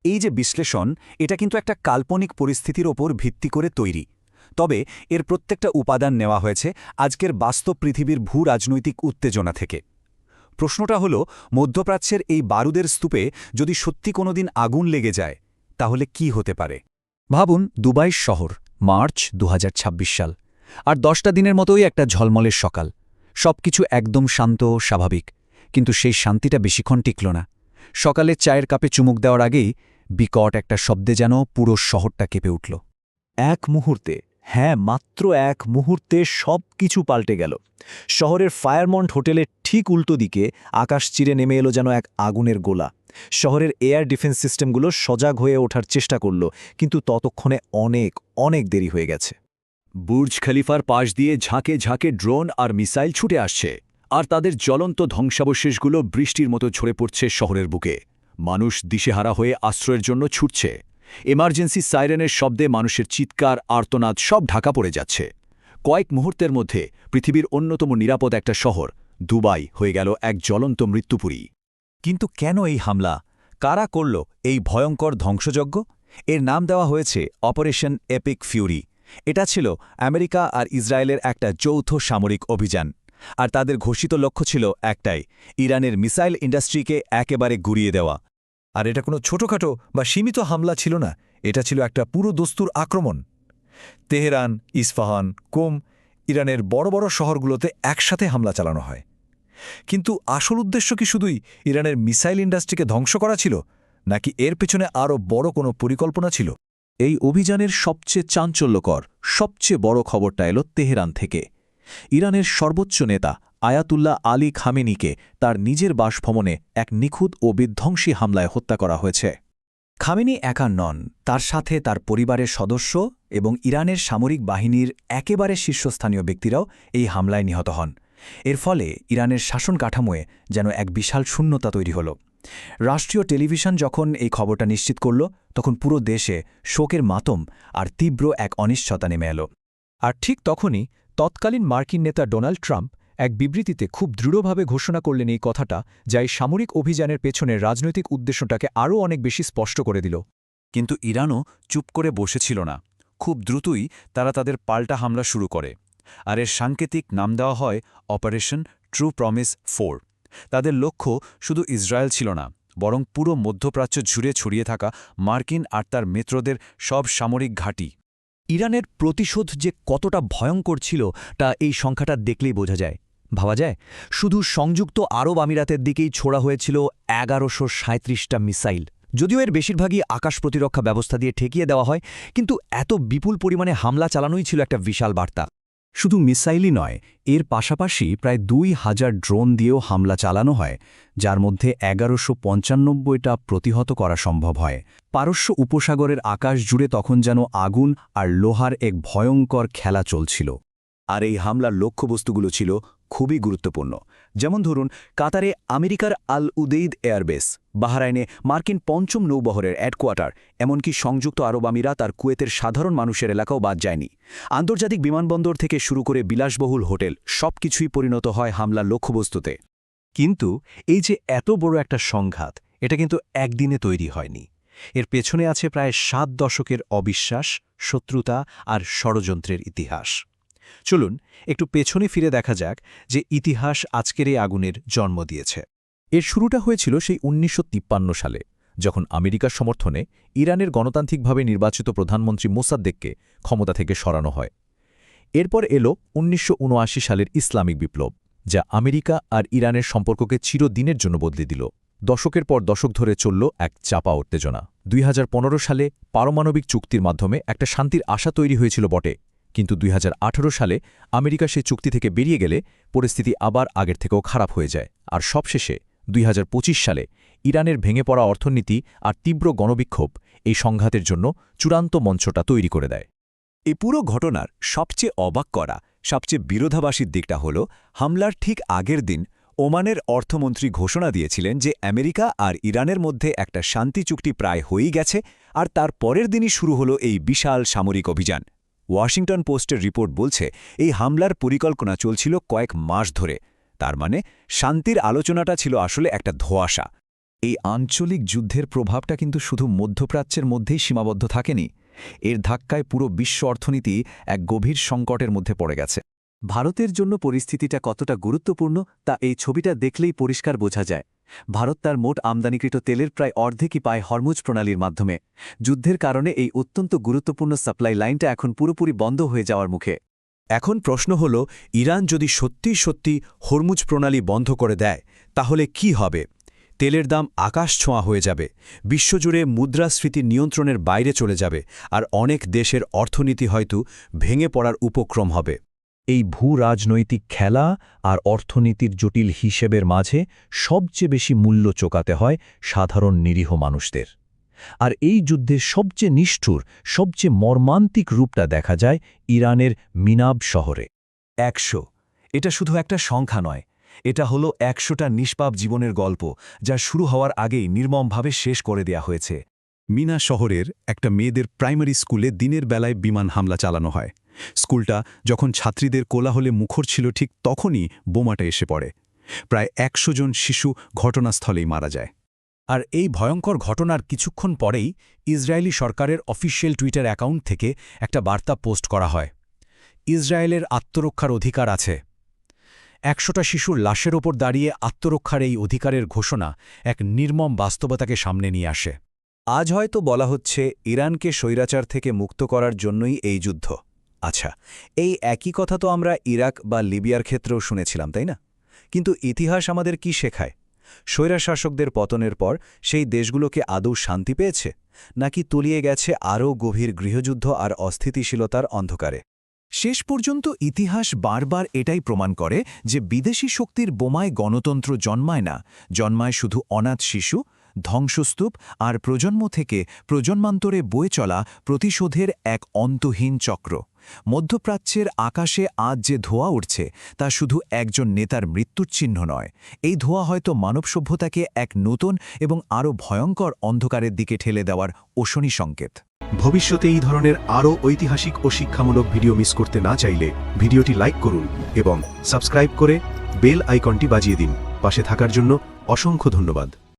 এই যে বিশ্লেষণ, এটা কিন্তু একটা কাল্পনিক পরিস্থিতির ওপর ভিত্তি করে তৈরি। তবে এর প্রত্যেকটা উপাদান নেওয়া হয়েছে আজকের বাস্তব পৃথিবীর ভূ-রাজনৈতিক উত্তেজনা থেকে। প্রশ্নটা হলো, মধ্যপ্রাচ্যের এই বারুদের স্তূপে যদি সত্যি কোনোদিন আগুন লেগে যায়, তাহলে কি হতে পারে? ভাবুন, দুবাই শহর, মার্চ ২০২৬ সাল, আর ১০টা দিনের মতোই একটা ঝলমলের সকাল। সবকিছু একদম শান্ত ও স্বাভাবিক, কিন্তু সেই শান্তিটা বেশিক্ষণ টিকল না। সকালে চায়ের কাপে চুমুক দেওয়ার আগেই বিকট একটা শব্দে যেন পুরো শহরটা কেঁপে উঠল। এক মুহূর্তে, হ্যাঁ মাত্র এক মুহূর্তে সব কিছু পাল্টে গেল। শহরের ফায়ারমন্ট হোটেলের ঠিক উল্টো দিকে আকাশ চিরে নেমে এলো যেন এক আগুনের গোলা। শহরের এয়ার ডিফেন্স সিস্টেমগুলো সজাগ হয়ে ওঠার চেষ্টা করল, কিন্তু ততক্ষণে অনেক অনেক দেরি হয়ে গেছে। বুর্জ খলিফার পাশ দিয়ে ঝাঁকে ঝাঁকে ড্রোন আর মিসাইল ছুটে আসছে, আর তাদের জ্বলন্ত ধ্বংসাবশেষগুলো বৃষ্টির মতো ঝরে পড়ছে শহরের বুকে। মানুষ দিশেহারা হয়ে আশ্রয়ের জন্য ছুটছে। এমার্জেন্সি সাইরেনের শব্দে মানুষের চিৎকার, আর্তনাদ সব ঢাকা পড়ে যাচ্ছে। কয়েক মুহূর্তের মধ্যে পৃথিবীর অন্যতম নিরাপদ একটা শহর, দুবাই, হয়ে গেল এক জ্বলন্ত মৃত্যুপুরী। কিন্তু কেন এই হামলা? কারা করল এই ভয়ঙ্কর ধ্বংসযজ্ঞ? এর নাম দেওয়া হয়েছে অপারেশন এপিক ফিউরি। এটা ছিল আমেরিকা আর ইসরায়েলের একটা যৌথ সামরিক অভিযান। আর তাদের ঘোষিত লক্ষ্য ছিল একটাই, ইরানের মিসাইল ইন্ডাস্ট্রিকে একেবারে গুড়িয়ে দেওয়া। আর এটা কোনো ছোটখাটো বা সীমিত হামলা ছিল না, এটা ছিল একটা পুরো দস্তুর আক্রমণ। তেহরান, ইস্পাহান, কোম, ইরানের বড় বড় শহরগুলোতে একসাথে হামলা চালানো হয়। কিন্তু আসল উদ্দেশ্য কি শুধুই ইরানের মিসাইল ইন্ডাস্ট্রিকে ধ্বংস করা ছিল, নাকি এর পেছনে আরও বড় কোনো পরিকল্পনা ছিল? এই অভিযানের সবচেয়ে চাঞ্চল্যকর, সবচেয়ে বড় খবরটা এলো তেহরান থেকে। ইরানের সর্বোচ্চ নেতা আয়াতুল্লাহ আলী খামেনিকে তার নিজের বাসভবনে এক নিখুঁত ও বিধ্বংসী হামলায় হত্যা করা হয়েছে। খামেনি একা নন, তার সাথে তার পরিবারের সদস্য এবং ইরানের সামরিক বাহিনীর একেবারে শীর্ষস্থানীয় ব্যক্তিরাও এই হামলায় নিহত হন। এর ফলে ইরানের শাসন কাঠামোয় যেন এক বিশাল শূন্যতা তৈরি হল। রাষ্ট্রীয় টেলিভিশন যখন এই খবরটা নিশ্চিত করল, তখন পুরো দেশে শোকের মাতম আর তীব্র এক অনিশ্চয়তা নেমে এল। আর ঠিক তখনই তৎকালীন মার্কিন নেতা ডোনাল্ড ট্রাম্প এক বিবৃতিতে খুব দৃঢ়ভাবে ঘোষণা করলেন এই কথাটা, যা এই সামরিক অভিযানের পেছনের রাজনৈতিক উদ্দেশ্যটাকে আরও অনেক বেশি স্পষ্ট করে দিল। কিন্তু ইরানও চুপ করে বসেছিল না। খুব দ্রুতই তারা তাদের পাল্টা হামলা শুরু করে, আর এর সাংকেতিক নাম দেওয়া হয় অপারেশন ট্রু প্রমিস 4। তাদের লক্ষ্য শুধু ইসরায়েল ছিল না, বরং পুরো মধ্যপ্রাচ্য জুড়ে ছড়িয়ে থাকা মার্কিন আর তার মিত্রদের সব সামরিক ঘাঁটি। ইরানের প্রতিশোধ যে কতটা ভয়ঙ্কর ছিল তা এই সংখ্যাটা দেখলেই বোঝা যায়। ভাবা যায়, শুধু সংযুক্ত আরব আমিরাতের দিকেই ছোড়া হয়েছিল ১১৩৭টা মিসাইল। যদিও এর বেশিরভাগই আকাশ প্রতিরক্ষা ব্যবস্থা দিয়ে ঠেকিয়ে দেওয়া হয়, কিন্তু এত বিপুল পরিমাণে হামলা চালানোই ছিল একটা বিশাল বার্তা। শুধু মিসাইলই নয়, এর পাশাপাশি প্রায় ২,০০০ ড্রোন দিয়েও হামলা চালানো হয়, যার মধ্যে ১১৯৫টা প্রতিহত করা সম্ভব হয়। পারস্য উপসাগরের আকাশ জুড়ে তখন যেন আগুন আর লোহার এক ভয়ঙ্কর খেলা চলছিল। আর এই হামলার লক্ষ্যবস্তুগুলো ছিল খুবই গুরুত্বপূর্ণ। যেমন ধরুন, কাতারে আমেরিকার আল উদেইদ এয়ারবেস, বাহরাইনে মার্কিন ৫ম নৌবহরের হেডকোয়ার্টার, এমনকি সংযুক্ত আরব আমিরাত আর কুয়েতের সাধারণ মানুষের এলাকাও বাদ যায়নি। আন্তর্জাতিক বিমানবন্দর থেকে শুরু করে বিলাসবহুল হোটেল, সবকিছুই পরিণত হয় হামলার লক্ষ্যবস্তুতে। কিন্তু এই যে এত বড় একটা সংঘাত, এটা কিন্তু একদিনে তৈরি হয়নি। এর পেছনে আছে প্রায় ৭ দশকের অবিশ্বাস, শত্রুতা আর ষড়যন্ত্রের ইতিহাস। চলুন একটু পেছনে ফিরে দেখা যাক যে ইতিহাস আজকের এই আগুনের জন্ম দিয়েছে। এর শুরুটা হয়েছিল সেই ১৯৫৩ সালে, যখন আমেরিকার সমর্থনে ইরানের গণতান্ত্রিকভাবে নির্বাচিত প্রধানমন্ত্রী মোসাদ্দেককে ক্ষমতা থেকে সরানো হয়। এরপর এলো ১৯৭৯ সালের ইসলামিক বিপ্লব, যা আমেরিকা আর ইরানের সম্পর্ককে চিরদিনের জন্য বদলে দিল। দশকের পর দশক ধরে চলল এক চাপা উত্তেজনা। ২০১৫ সালে পারমাণবিক চুক্তির মাধ্যমে একটা শান্তির আশা তৈরি হয়েছিল বটে, কিন্তু ২০১৮ সালে আমেরিকা সেই চুক্তি থেকে বেরিয়ে গেলে পরিস্থিতি আবার আগের থেকেও খারাপ হয়ে যায়। আর সবশেষে ২০২৫ সালে ইরানের ভেঙে পড়া অর্থনীতি আর তীব্র গণবিক্ষোভ এই সংঘাতের জন্য চূড়ান্ত মঞ্চটা তৈরি করে দেয়। এই পুরো ঘটনার সবচেয়ে অবাক করা, সবচেয়ে বিরোধাভাসীর দিকটা হল, হামলার ঠিক আগের দিন ওমানের অর্থমন্ত্রী ঘোষণা দিয়েছিলেন যে আমেরিকা আর ইরানের মধ্যে একটা শান্তি চুক্তি প্রায় হয়েই গেছে, আর তার পরের দিনই শুরু হলো এই বিশাল সামরিক অভিযান। ওয়াশিংটন পোস্টের রিপোর্ট বলছে এই হামলার পরিকল্পনা চলছিল কয়েক মাস ধরে। তার মানে শান্তির আলোচনাটা ছিল আসলে একটা ধোঁয়াশা। এই আঞ্চলিক যুদ্ধের প্রভাবটা কিন্তু শুধু মধ্যপ্রাচ্যের মধ্যেই সীমাবদ্ধ থাকেনি। এর ধাক্কায় পুরো বিশ্ব অর্থনীতি এক গভীর সংকটের মধ্যে পড়ে গেছে। ভারতের জন্য পরিস্থিতিটা কতটা গুরুত্বপূর্ণ তা এই ছবিটা দেখলেই পরিষ্কার বোঝা যায়। ভারত তার মোট আমদানিকৃত তেলের প্রায় অর্ধেকই পায় হরমুজ প্রণালীর মাধ্যমে। যুদ্ধের কারণে এই অত্যন্ত গুরুত্বপূর্ণ সাপ্লাই লাইনটা এখন পুরোপুরি বন্ধ হয়ে যাওয়ার মুখে। এখন প্রশ্ন হল, ইরান যদি সত্যি সত্যি হরমুজ প্রণালী বন্ধ করে দেয় তাহলে কি হবে? তেলের দাম আকাশ ছোঁয়া হয়ে যাবে, বিশ্বজুড়ে মুদ্রাস্ফীতি নিয়ন্ত্রণের বাইরে চলে যাবে, আর অনেক দেশের অর্থনীতি হয়তো ভেঙে পড়ার উপক্রম হবে। এই ভূ-রাজনৈতিক খেলা আর অর্থনীতির জটিল হিসেবের মাঝে সবচেয়ে বেশি মূল্য চোকাতে হয় সাধারণ নিরীহ মানুষদের। আর এই যুদ্ধের সবচেয়ে নিষ্ঠুর, সবচেয়ে মর্মান্তিক রূপটা দেখা যায় ইরানের মিনাব শহরে। 100 এটা শুধু একটা সংখ্যা নয়, এটা হলো 100টা নিষ্পাপ জীবনের গল্প, যা শুরু হওয়ার আগেই নির্মমভাবে শেষ করে দেয়া হয়েছে। মিনা শহরের একটা মেয়েদের প্রাইমারি স্কুলে দিনের বেলায় বিমান হামলা চালানো হয়। স্কুলটা যখন ছাত্রীদের কোলাহলে মুখর ছিল, ঠিক তখনই বোমাটা এসে পড়ে। প্রায় 100 জন শিশু ঘটনাস্থলেই মারা যায়। আর এই ভয়ঙ্কর ঘটনার কিছুক্ষণ পরেই ইসরায়েলি সরকারের অফিসিয়াল টুইটার অ্যাকাউন্ট থেকে একটা বার্তা পোস্ট করা হয়, ইসরায়েলের আত্মরক্ষার অধিকার আছে। 100টা শিশুর লাশের ওপর দাঁড়িয়ে আত্মরক্ষার এই অধিকারের ঘোষণা এক নির্মম বাস্তবতাকে সামনে নিয়ে আসে। আজ হয়তো বলা হচ্ছে ইরানকে স্বৈরাচার থেকে মুক্ত করার জন্যই এই যুদ্ধ। আচ্ছা, এই একই কথা তো আমরা ইরাক বা লিবিয়ার ক্ষেত্রেও শুনেছিলাম, তাই না? কিন্তু ইতিহাস আমাদের কি শেখায়? স্বৈরাশাসকদের পতনের পর সেই দেশগুলোকে আদৌ শান্তি পেয়েছে, নাকি তলিয়ে গেছে আরও গভীর গৃহযুদ্ধ আর অস্থিতিশীলতার অন্ধকারে? শেষ পর্যন্ত ইতিহাস বারবার এটাই প্রমাণ করে যে বিদেশি শক্তির বোমায় গণতন্ত্র জন্মায় না, জন্মায় শুধু অনাথ শিশু, ধ্বংসস্তূপ আর প্রজন্ম থেকে প্রজন্মান্তরে বয়ে চলা প্রতিশোধের এক অন্তহীন চক্র। মধ্যপ্রাচ্যের আকাশে আজ যে ধোঁয়া উঠছে তা শুধু একজন নেতার মৃত্যুর চিহ্ন নয়, এই ধোঁয়া হয়তো মানব সভ্যতাকে এক নতুন এবং আরও ভয়ঙ্কর অন্ধকারের দিকে ঠেলে দেওয়ার অশনি সংকেত। ভবিষ্যতে এই ধরনের আরও ঐতিহাসিক ও শিক্ষামূলক ভিডিও মিস করতে না চাইলে ভিডিওটি লাইক করুন এবং সাবস্ক্রাইব করে বেল আইকনটি বাজিয়ে দিন। পাশে থাকার জন্য অসংখ্য ধন্যবাদ।